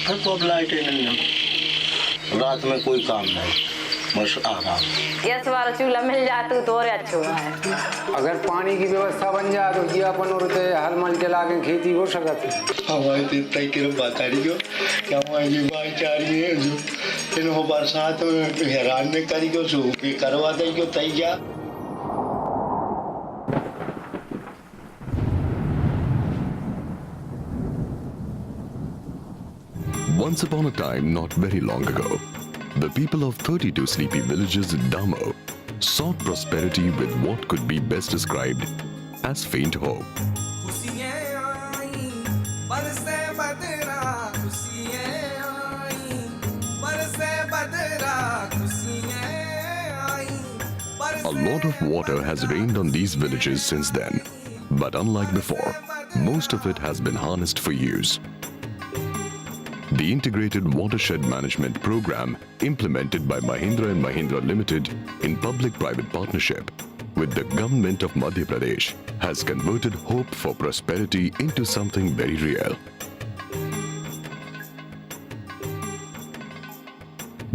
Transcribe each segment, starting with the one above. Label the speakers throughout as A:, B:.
A: फिर तो अब लाइटें नहीं है, रात में कोई काम नहीं, बस आराम।
B: गैस वाला चूल्हा मिल जाता तो और अच्छा है।
C: अगर पानी की व्यवस्था बन जाए तो जी अपन और हल मल चला के खेती हो सकती है।
A: हमारे तो तय बतारी क्यों क्या हमारी भाईचारी है जो इन बरसात में हैरान में करी क्यों सो के करवा दे क्यों तैयार।
D: Once upon a time, not very long ago, the people of 32 sleepy villages in Damo sought prosperity with what could be best described as faint hope. A lot of water has rained on these villages since then, but unlike before, most of it has been harnessed for use. The Integrated Watershed Management Program, implemented by Mahindra and Mahindra Limited in public-private partnership with the government of Madhya Pradesh, has converted hope for prosperity into something very real.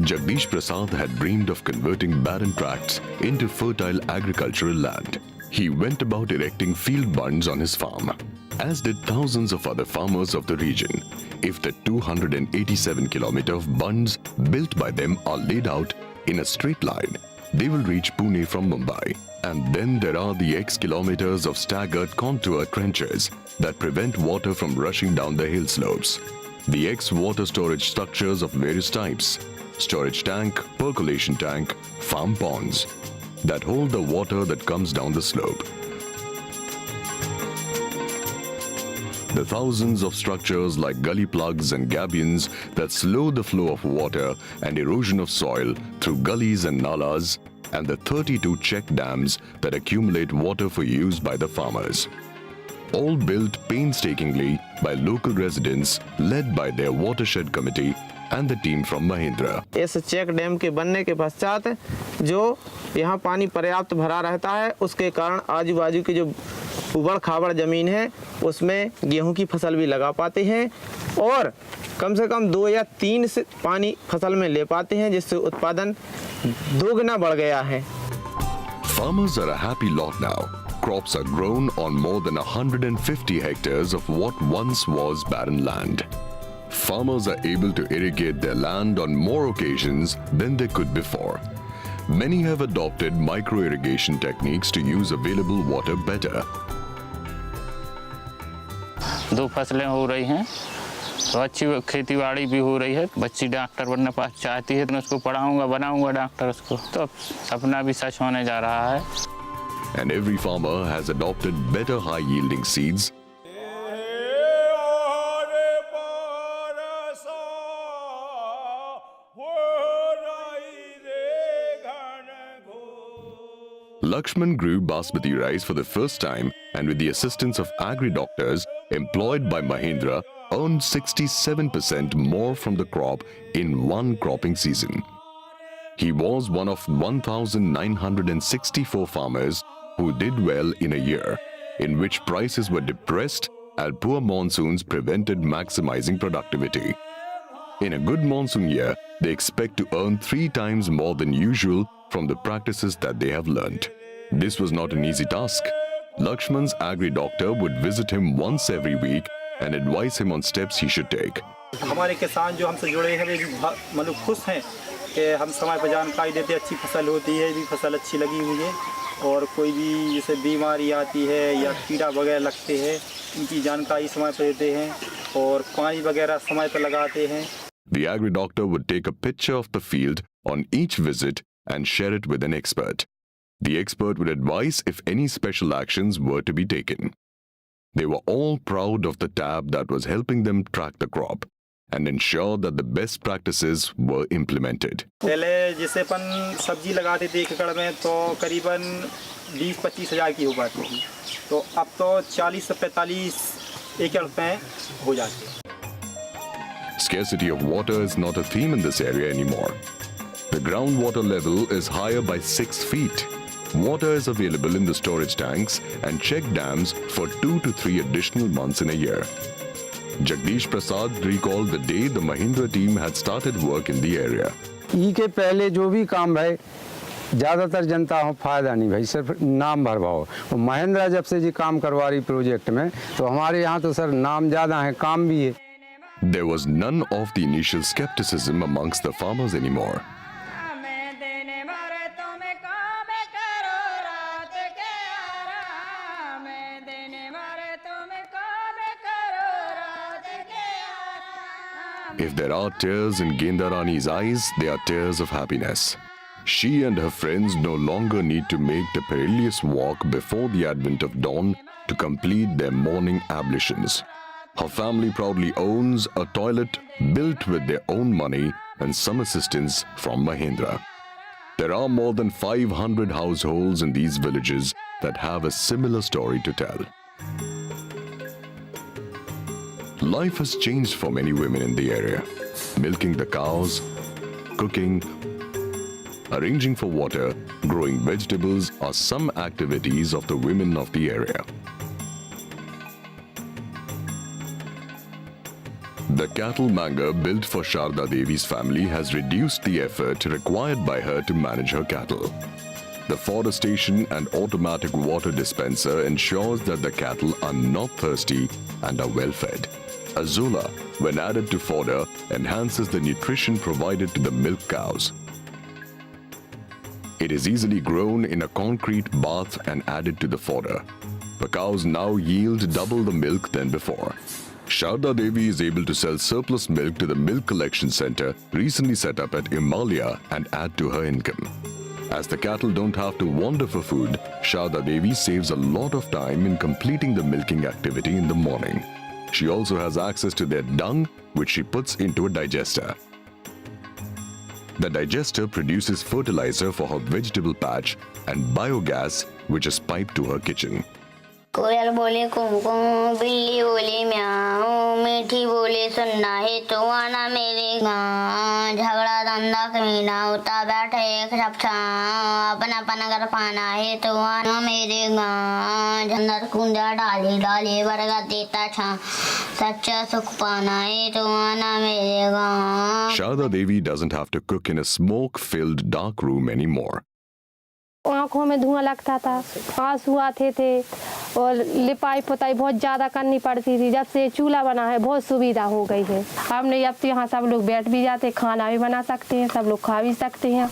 D: Jagdish Prasad had dreamed of converting barren tracts into fertile agricultural land. He went about erecting field bunds on his farm, as did thousands of other farmers of the region. If the 287-kilometer of bunds built by them are laid out in a straight line, they will reach Pune from Mumbai. And then there are the X kilometers of staggered contour trenches that prevent water from rushing down the hill slopes. The X water storage structures of various types, storage tank, percolation tank, farm ponds, that hold the water that comes down the slope. The thousands of structures like gully plugs and gabions that slow the flow of water and erosion of soil through gullies and nalas, and the 32 check dams that accumulate water for use by the farmers. All built painstakingly by local residents led by their watershed committee and the team from Mahindra.
E: इस check dam के बनने के पश्चात जो यहाँ पानी पर्याप्त भरा रहता है, उसके कारण आजू बाजू की जो उबड़ खाबड़ जमीन है उसमें गेहूं की फसल भी लगा पाते हैं और कम से कम 2 या 3 से पानी फसल में ले पाते हैं, जिससे उत्पादन दोगुना बढ़ गया है.
D: Farmers are a happy lot now. Crops are grown on more than 150 hectares of what once was barren land. Farmers are able to irrigate their land on more occasions than they could before. Many have adopted micro-irrigation techniques to use available water better.
F: 2 फसलें हो रही हैं तो अच्छी खेतीबाड़ी भी हो रही है. बच्ची डॉक्टर बनना चाहती है तो मैं उसको पढ़ाऊंगा, बनाऊंगा डॉक्टर उसको, तो सपना भी सच होने जा रहा है.
D: And every farmer has adopted better high-yielding seeds Lakshman grew basmati rice for the first time and with the assistance of agri-doctors employed by Mahindra earned 67% more from the crop in one cropping season. He was one of 1,964 farmers who did well in a year in which prices were depressed and poor monsoons prevented maximizing productivity. In a good monsoon year, they expect to earn 3 times more than usual from the practices that they have learnt. This was not an easy task. Lakshman's agri-doctor would visit him once every week and advise him on steps he should take.
G: हमारे किसान जो हमसे जुड़े हैं वे भी मतलब खुश हैं कि हम समय पर जानकारी देते हैं, अच्छी फसल होती है, भी फसल अच्छी लगी हुई है और कोई भी जैसे बीमारी आती है या कीड़ा वगैरह लगते हैं इनकी जानकारी समय पर देते हैं और पानी वगैरह समय पर लगाते हैं.
D: The agri-doctor would take a picture of the field on each visit and share it with an expert. The expert would advise if any special actions were to be taken. They were all proud of the tab that was helping them track the crop and ensure that the best practices were implemented.
G: पहले जैसे अपन सब्जी लगाते थे 1 एकड़ में तो करीबन 20-25 हज़ार की हो पाती थी, तो अब तो 40 से 45 एकड़ में हो जाती है.
D: Scarcity of water is not a theme in this area anymore. The groundwater level is higher by 6 feet. Water is available in the storage tanks and check dams for 2 to 3 additional months in a year. Jagdish Prasad recalled the day the Mahindra team had started work in the area.
C: ई के पहले जो भी काम भाई ज़्यादातर जनता को फायदा नहीं भाई, सिर्फ नाम भरवाओ। वो महिंद्रा जब से जी काम करवा रही प्रोजेक्ट में, तो हमारे यहाँ तो सर नाम ज़्यादा है, काम भी है।
D: There was none of the initial skepticism amongst the farmers anymore. If there are tears in Gendarani's eyes, they are tears of happiness. She and her friends no longer need to make the perilous walk before the advent of dawn to complete their morning ablutions. Her family proudly owns a toilet built with their own money and some assistance from Mahindra. There are more than 500 households in these villages that have a similar story to tell. Life has changed for many women in the area. Milking the cows, cooking, arranging for water, growing vegetables are some activities of the women of the area. The cattle manger built for Sharda Devi's family has reduced the effort required by her to manage her cattle. The fodder station and automatic water dispenser ensures that the cattle are not thirsty and are well fed. Azola, when added to fodder, enhances the nutrition provided to the milk cows. It is easily grown in a concrete bath and added to the fodder. The cows now yield double the milk than before. Sharda Devi is able to sell surplus milk to the milk collection center recently set up at Himalaya and add to her income. As the cattle don't have to wander for food, Sharda Devi saves a lot of time in completing the milking activity in the morning. She also has access to their dung, which she puts into a digester. The digester produces fertilizer for her vegetable patch and biogas, which is piped to her kitchen.
H: कोयल बोले कुमकुम, बिल्ली बोले म्याऊं, मीठी बोले सुनना है तो आना मेरे गाँव। झगड़ा धंधा कमीना होता बैठे एक छपछाओं, अपना अपना घर पाना है तो आना मेरे गाँव। झंझट कुंजा डाले डाले बरगद देता छां, सच्चा सुख पाना है तो आना मेरे गाँव।
D: Sharda Devi doesn't have to cook in a smoke-filled dark room anymore.
I: आँखों में धुआं लगता था, आंसू आते थे और लिपाई पुताई बहुत ज़्यादा करनी पड़ती थी। जब से चूल्हा बना है बहुत सुविधा हो गई है। हमने अब तो यहाँ सब लोग बैठ भी जाते, खाना भी बना सकते हैं, सब लोग खा भी सकते हैं।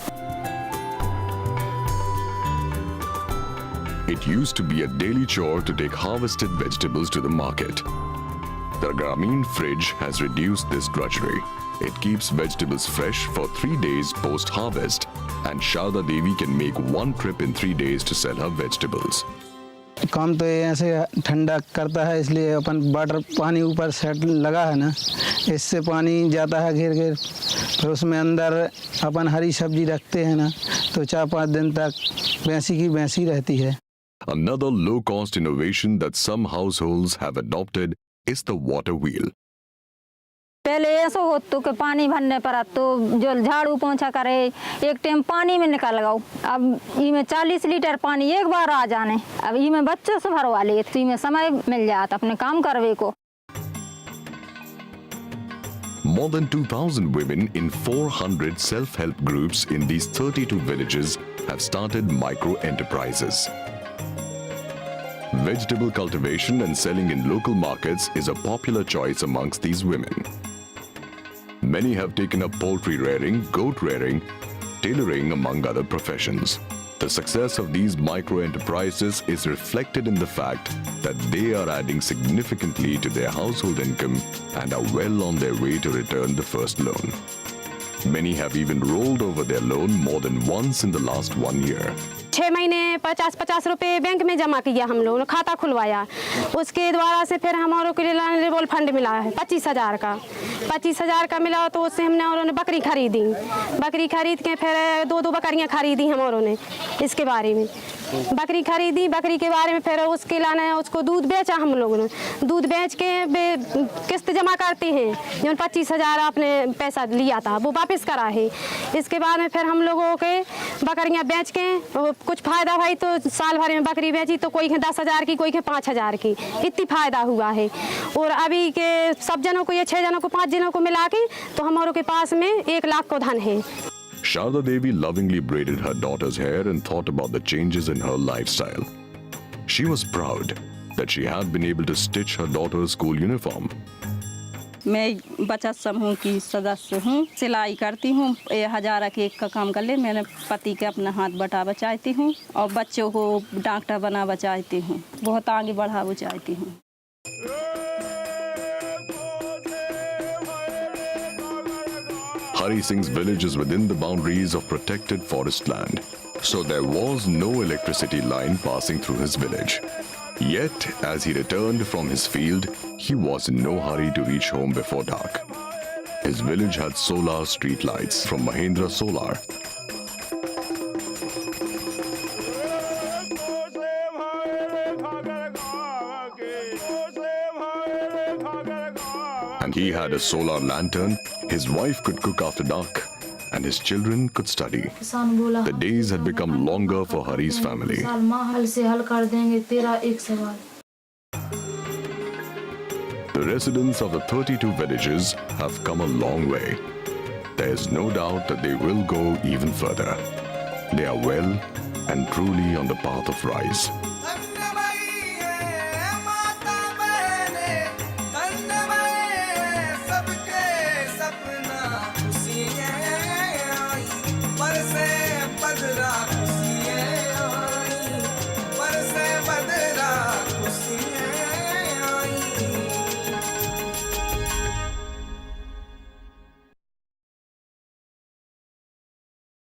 D: It used to be a daily chore to take harvested vegetables to the market. The Grameen fridge has reduced this drudgery. It keeps vegetables fresh for 3 days post-harvest, and Sharda Devi can make one trip in 3 days to sell her vegetables.
J: काम तो ये ऐसे ठंडा करता है, इसलिए अपन water पानी ऊपर सेट लगा है ना, इससे पानी जाता है घेर घेर, फिर उसमें अंदर अपन हरी सब्जी रखते हैं ना, तो 4-5 दिन तक वैसी की वैसी रहती है.
D: Another low-cost innovation that some households have adopted is the water wheel.
K: पहले ऐसा हो तो कि पानी भरने पर तो जो झाड़ू पोंछा करे एक टाइम पानी में निकाल लगाओ। अब इसमें 40 लीटर पानी एक बार आ जाने, अब इसमें बच्चों से भरवा लिए तो इसमें समय मिल जाता अपने काम करवे को।
D: More than 2,000 women in 400 self-help groups in these 32 villages have started micro-enterprises. Vegetable cultivation and selling in local markets is a popular choice amongst these women. Many have taken up poultry rearing, goat rearing, tailoring, among other professions. The success of these micro-enterprises is reflected in the fact that they are adding significantly to their household income and are well on their way to return the first loan. Many have even rolled over their loan more than once in the last 1 year.
I: 6 महीने 50-50 रुपए bank में जमा किया, हम लोगों ने खाता खुलवाया, उसके द्वारा से फिर हमारे को रिवॉल्व फंड मिला है 25,000 का। 25,000 का मिला तो उससे हमने और बकरी खरीदी, बकरी खरीद के फिर 2 बकरियां खरीदी हम और ने इसके बारे में। बकरी खरीदी, बकरी के बारे में फिर उसके लाने उसको दूध बेचा हम लोगों ने, दूध बेच के किस्त जमा करते हैं, जो 25,000 आपने पैसा लिया था वो वापस करा है। इसके बाद में फिर हम लोगों के बकरियां बेच के कुछ फ़ायदा भाई, तो साल भर में बकरी बेची तो कोई के 10,000 की, कोई के 5,000 की, इतनी फ़ायदा हुआ है। और अभी के सब जनों को, ये 6 जनों को, 5 जनों को मिला के तो हमारों के पास में 1 लाख को धन है।
D: Sharda Devi lovingly braided her daughter's hair and thought about the changes in her lifestyle. She was proud that she had been able to stitch her daughter's school uniform.
L: मैं बचत समूह की सदस्य हूँ, सिलाई करती हूँ, 1000 केक का काम कर ले। मैंने पति के अपना हाथ बटा बचाती हूँ और बच्चों को डॉक्टर बना बचाती हूँ, बहुत आगे बढ़ा बचाती हूँ।
D: Hari Singh's village is within the boundaries of protected forest land, so there was no electricity line passing through his village. Yet, as he returned from his field, he was in no hurry to reach home before dark. His village had solar street lights from Mahindra Solar. And he had a solar lantern. His wife could cook after dark, and his children could study. The days had become longer for Hari's family. The residents of the 32 villages have come a long way. There is no doubt that they will go even further. They are well and truly on the path of rise.